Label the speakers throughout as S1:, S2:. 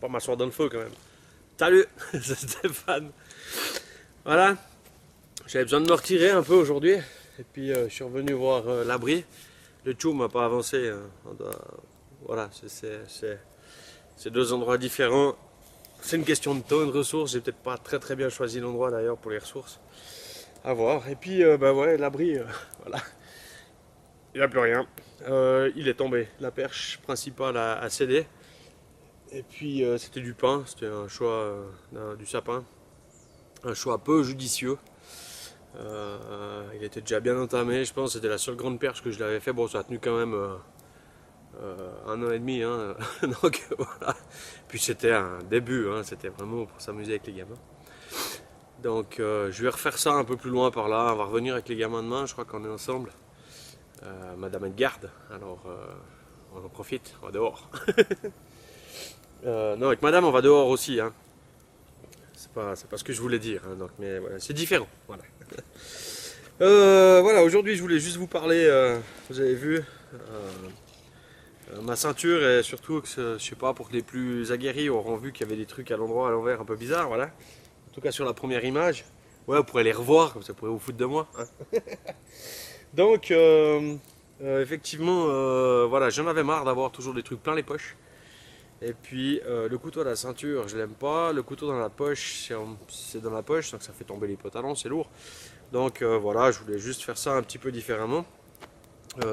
S1: pas m'asseoir dans le feu quand même. Salut, c'est Stéphane. Voilà, j'avais besoin de me retirer un peu aujourd'hui. Et puis je suis revenu voir l'abri. Le tchoum n'a pas avancé. Voilà, c'est deux endroits différents. C'est une question de temps et de ressources. J'ai peut-être pas très bien choisi l'endroit d'ailleurs pour les ressources. À voir. Et puis bah ouais, l'abri, voilà. Il n'y a plus rien. Il est tombé. La perche principale a cédé. Et puis c'était du pain, c'était un choix du sapin. Un choix peu judicieux. Il était déjà bien entamé, je pense. C'était la seule grande perche que je l'avais fait. Bon, ça a tenu quand même 1 an et demi. Hein. Donc voilà. Puis c'était un début, hein. C'était vraiment pour s'amuser avec les gamins. Donc je vais refaire ça un peu plus loin par là. On va revenir avec les gamins demain, je crois qu'on est ensemble. Madame est de garde, alors on en profite, on va dehors. Non, avec madame on va dehors aussi, hein. C'est pas ce que je voulais dire, hein, donc, mais voilà, c'est différent. Voilà, voilà, aujourd'hui je voulais juste vous parler, vous avez vu, ma ceinture, et surtout que je sais pas, pour que les plus aguerris auront vu qu'il y avait des trucs à l'endroit, à l'envers, un peu bizarre, voilà. En tout cas sur la première image. Ouais, vous pourrez les revoir, comme ça vous pourrez vous foutre de moi. Hein. Donc, effectivement, voilà, j'en avais marre d'avoir toujours des trucs plein les poches. Et puis, le couteau à la ceinture, je l'aime pas. Le couteau dans la poche, c'est dans la poche, donc ça fait tomber les pantalons, c'est lourd. Donc voilà, je voulais juste faire ça un petit peu différemment.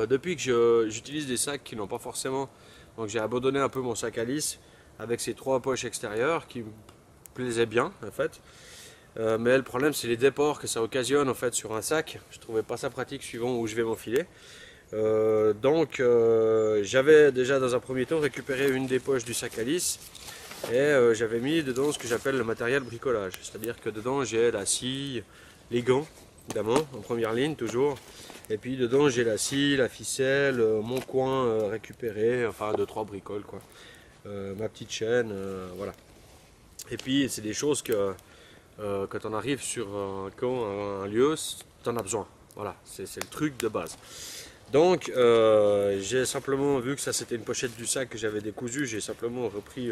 S1: Depuis que j'utilise des sacs qui n'ont pas forcément... Donc j'ai abandonné un peu mon sac à lisse avec ces 3 poches extérieures qui me plaisaient bien en fait. Mais le problème c'est les déports que ça occasionne en fait sur un sac. Je trouvais pas ça pratique suivant où je vais m'enfiler. Donc j'avais déjà dans un premier temps récupéré une des poches du sac à lisse et j'avais mis dedans ce que j'appelle le matériel bricolage. C'est-à-dire que dedans j'ai la scie, les gants évidemment en première ligne toujours. Et puis dedans j'ai la scie, la ficelle, mon coin récupéré, enfin 2-3 bricoles quoi. Ma petite chaîne, voilà. Et puis c'est des choses que quand on arrive sur un camp, un lieu, tu en as besoin. Voilà, c'est le truc de base. Donc j'ai simplement vu que ça c'était une pochette du sac que j'avais décousu, j'ai simplement repris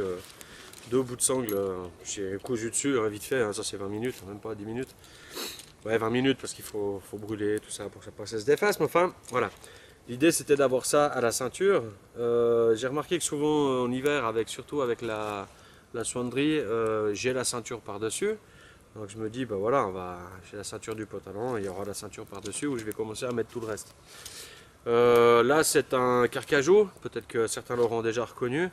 S1: 2 bouts de sangle, j'ai cousu dessus hein, vite fait, hein, ça c'est 20 minutes, même pas 10 minutes. Ouais 20 minutes parce qu'il faut brûler tout ça pour que ça se défasse, mais enfin voilà. L'idée c'était d'avoir ça à la ceinture. J'ai remarqué que souvent en hiver, surtout avec la soinderie, j'ai la ceinture par-dessus. Donc je me dis, bah voilà, j'ai la ceinture du pantalon, il y aura la ceinture par-dessus où je vais commencer à mettre tout le reste. Là c'est un carcajou, peut-être que certains l'auront déjà reconnu.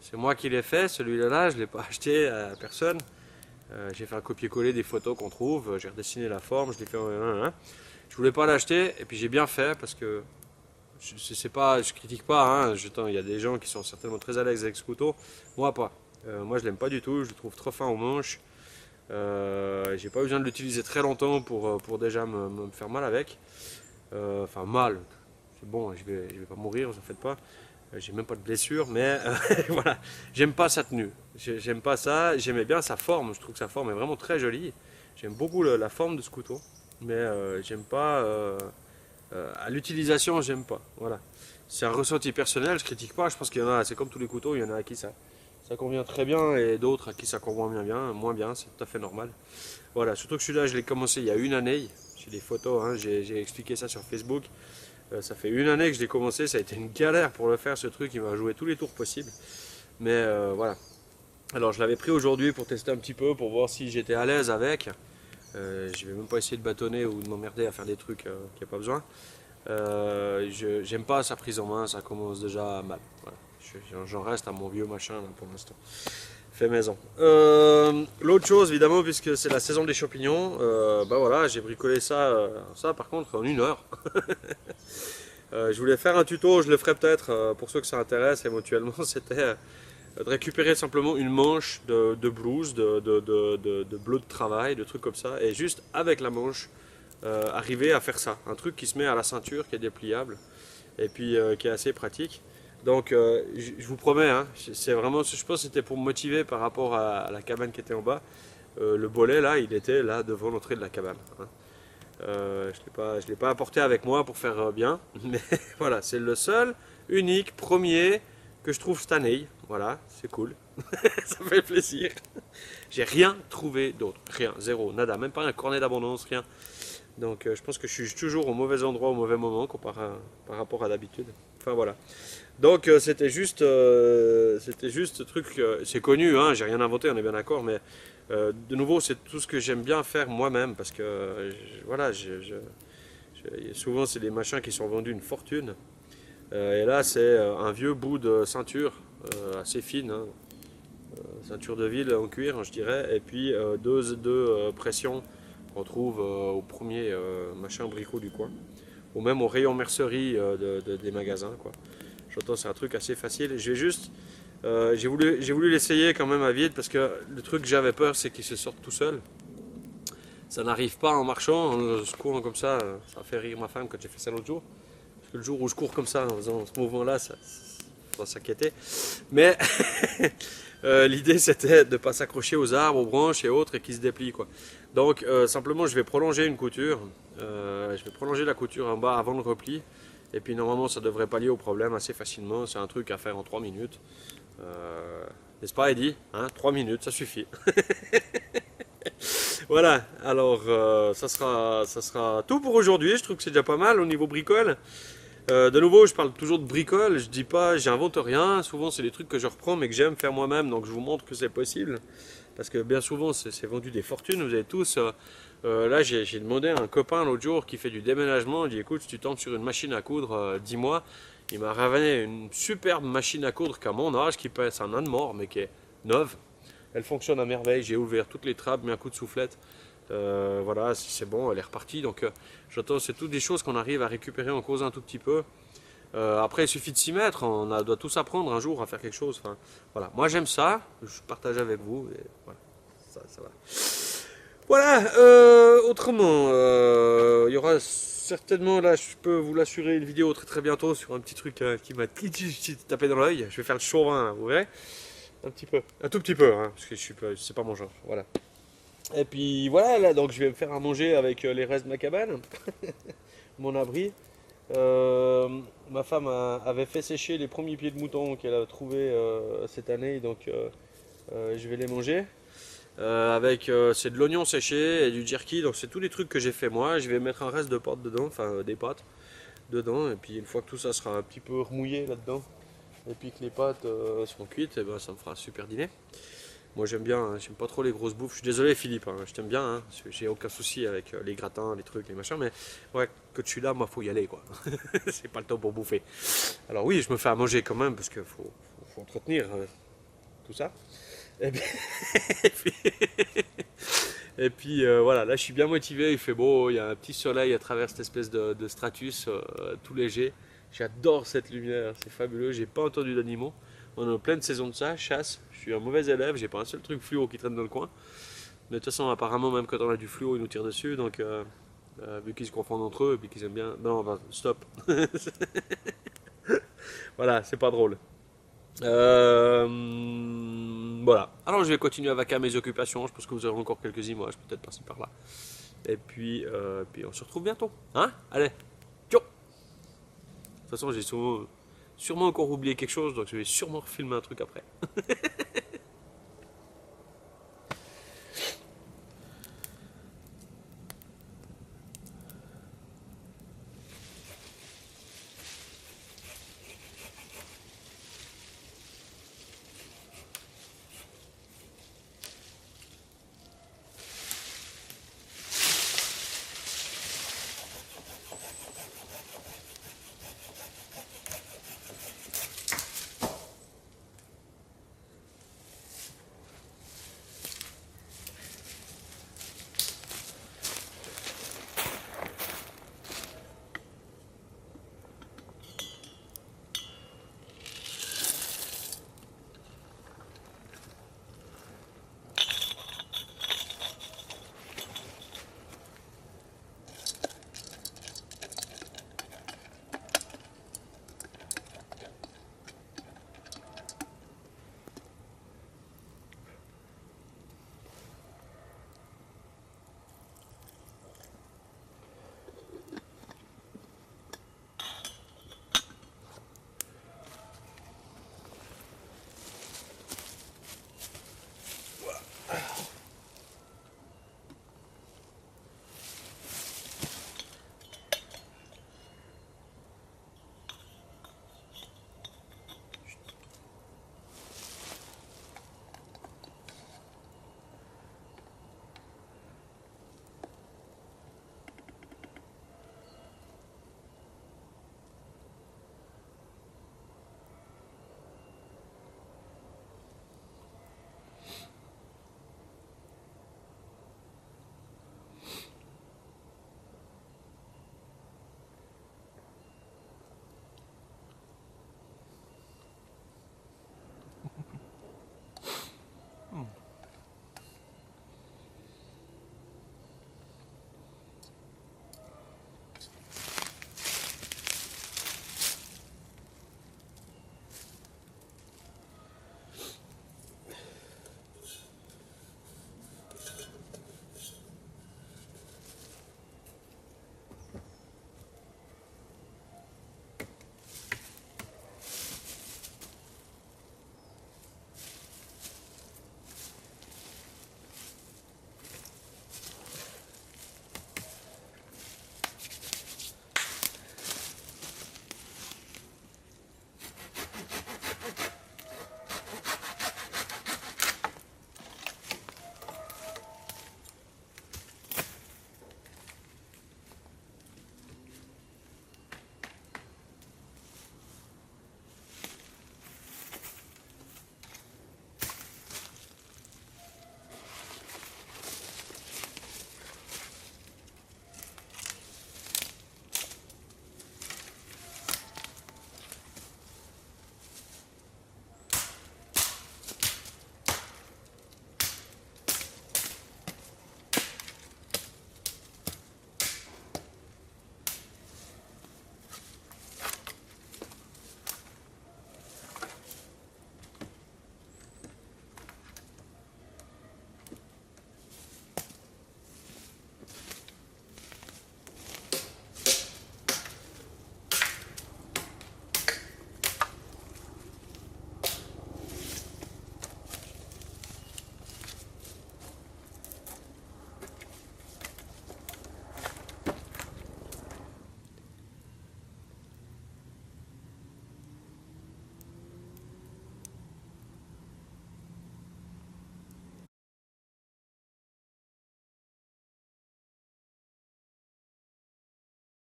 S1: C'est moi qui l'ai fait, celui-là je ne l'ai pas acheté à personne. J'ai fait un copier-coller des photos qu'on trouve, j'ai redessiné la forme, je l'ai fait en 1. Je voulais pas l'acheter et puis j'ai bien fait parce que je critique pas, hein, il y a des gens qui sont certainement très à l'aise avec ce couteau, moi pas. Moi je l'aime pas du tout, je le trouve trop fin aux manches. J'ai pas besoin de l'utiliser très longtemps pour déjà me faire mal avec. Enfin mal, c'est bon, je vais pas mourir, vous en faites pas. J'ai même pas de blessure, mais voilà, j'aime pas sa tenue. J'aime pas ça, j'aimais bien sa forme, je trouve que sa forme est vraiment très jolie. J'aime beaucoup la forme de ce couteau, mais j'aime pas, à l'utilisation, j'aime pas. Voilà. C'est un ressenti personnel, je critique pas, je pense qu'il y en a, c'est comme tous les couteaux, il y en a à qui ça convient très bien et d'autres à qui ça convient moins bien, c'est tout à fait normal. Voilà, surtout que celui-là, je l'ai commencé il y a 1 année, j'ai des photos, hein, j'ai expliqué ça sur Facebook. Ça fait 1 année que je l'ai commencé, ça a été une galère pour le faire ce truc, il m'a joué tous les tours possibles. Mais voilà. Alors je l'avais pris aujourd'hui pour tester un petit peu, pour voir si j'étais à l'aise avec. Je vais même pas essayer de bâtonner ou de m'emmerder à faire des trucs qu'il n'y a pas besoin. J'aime pas sa prise en main, ça commence déjà mal. Voilà. J'en reste à mon vieux machin là, pour l'instant. Fait maison. L'autre chose évidemment, puisque c'est la saison des champignons, bah voilà, j'ai bricolé ça, ça par contre en 1 heure. Je voulais faire un tuto, je le ferai peut-être pour ceux que ça intéresse éventuellement, c'était de récupérer simplement une manche de blouse, de bleu de travail, de trucs comme ça, et juste avec la manche, arriver à faire ça. Un truc qui se met à la ceinture, qui est dépliable, et puis qui est assez pratique. Donc je vous promets, hein, c'est vraiment, je pense que c'était pour me motiver par rapport à la cabane qui était en bas. Le bolet là, il était là devant l'entrée de la cabane. Hein. Je l'ai pas apporté avec moi pour faire bien, mais voilà, c'est le seul, unique, premier que je trouve cette année. Voilà, c'est cool. Ça fait plaisir. J'ai rien trouvé d'autre. Rien, zéro, nada. Même pas un cornet d'abondance, rien. Donc je pense que je suis toujours au mauvais endroit au mauvais moment par rapport à d'habitude. Enfin voilà. Donc c'était juste ce truc, c'est connu, hein, j'ai rien inventé, on est bien d'accord, mais de nouveau c'est tout ce que j'aime bien faire moi-même parce que voilà, souvent c'est des machins qui sont vendus une fortune. Et là c'est un vieux bout de ceinture assez fine, hein, ceinture de ville en cuir je dirais, et puis deux pressions qu'on trouve au premier machin bricot du coin, ou même au rayon mercerie des magasins, quoi. J'entends, c'est un truc assez facile. J'ai voulu l'essayer quand même à vide parce que le truc que j'avais peur, c'est qu'il se sorte tout seul. Ça n'arrive pas en marchant, en se courant comme ça. Ça a fait rire ma femme quand j'ai fait ça l'autre jour. Parce que le jour où je cours comme ça, en faisant ce mouvement-là, ça s'inquiétait. Mais l'idée, c'était de ne pas s'accrocher aux arbres, aux branches et autres et qui se déplient, quoi. Donc, simplement, je vais prolonger une couture. Je vais prolonger la couture en bas avant le repli. Et puis normalement ça devrait pallier au problème assez facilement, c'est un truc à faire en 3 minutes. N'est-ce pas Eddy, hein, 3 minutes, ça suffit. Voilà, alors ça sera tout pour aujourd'hui, je trouve que c'est déjà pas mal au niveau bricole. De nouveau, je parle toujours de bricole, je dis pas, j'invente rien, souvent c'est des trucs que je reprends mais que j'aime faire moi-même, donc je vous montre que c'est possible. Parce que bien souvent c'est vendu des fortunes, vous avez tous... là j'ai demandé à un copain l'autre jour qui fait du déménagement, il dit écoute si tu tombes sur une machine à coudre, dis-moi. Il m'a ramené une superbe machine à coudre qu'à mon âge, qui pèse un an de mort mais qui est neuve. Elle fonctionne à merveille, j'ai ouvert toutes les trappes, mis un coup de soufflette. Voilà, c'est bon, elle est repartie. Donc j'entends, c'est toutes des choses qu'on arrive à récupérer en causant un tout petit peu. Après, il suffit de s'y mettre, doit tous apprendre un jour à faire quelque chose. Enfin, voilà. Moi j'aime ça, je partage avec vous. Et voilà, ça va. Voilà, autrement, il y aura certainement, là je peux vous l'assurer, une vidéo très très bientôt sur un petit truc qui m'a tapé dans l'œil. Je vais faire le chauvin, là, vous verrez. Un petit peu, un tout petit peu, hein, parce que c'est pas mon genre, voilà. Et puis voilà, là, donc je vais me faire à manger avec les restes de ma cabane, mon abri. Ma femme avait fait sécher les premiers pieds de mouton qu'elle a trouvés cette année, donc je vais les manger. C'est de l'oignon séché et du jerky, donc c'est tous les trucs que j'ai fait moi. Je vais mettre un reste de pâtes dedans, enfin des pâtes dedans, et puis une fois que tout ça sera un petit peu remouillé là-dedans, et puis que les pâtes seront cuites, et ben ça me fera un super dîner. Moi j'aime bien, hein, j'aime pas trop les grosses bouffes. Je suis désolé Philippe, hein, je t'aime bien, hein, j'ai aucun souci avec les gratins, les trucs, les machins, mais ouais, que tu suis là, moi faut y aller quoi. C'est pas le temps pour bouffer. Alors oui, je me fais à manger quand même parce qu'il faut entretenir tout ça. Et puis, et puis voilà, là je suis bien motivé, il fait beau, il y a un petit soleil à travers cette espèce de stratus tout léger. J'adore cette lumière, c'est fabuleux, j'ai pas entendu d'animaux. On est en pleine saison de ça, chasse, je suis un mauvais élève, j'ai pas un seul truc fluo qui traîne dans le coin. Mais de toute façon, apparemment, même quand on a du fluo, ils nous tirent dessus, donc vu qu'ils se confondent entre eux et puis qu'ils aiment bien. Non, bah, stop. Voilà, c'est pas drôle. Voilà. Alors je vais continuer avec mes occupations. Je pense que vous aurez encore quelques images, peut-être par-ci par-là. Et puis on se retrouve bientôt. Hein? Allez, ciao! De toute façon, j'ai sûrement encore oublié quelque chose, donc je vais sûrement refilmer un truc après.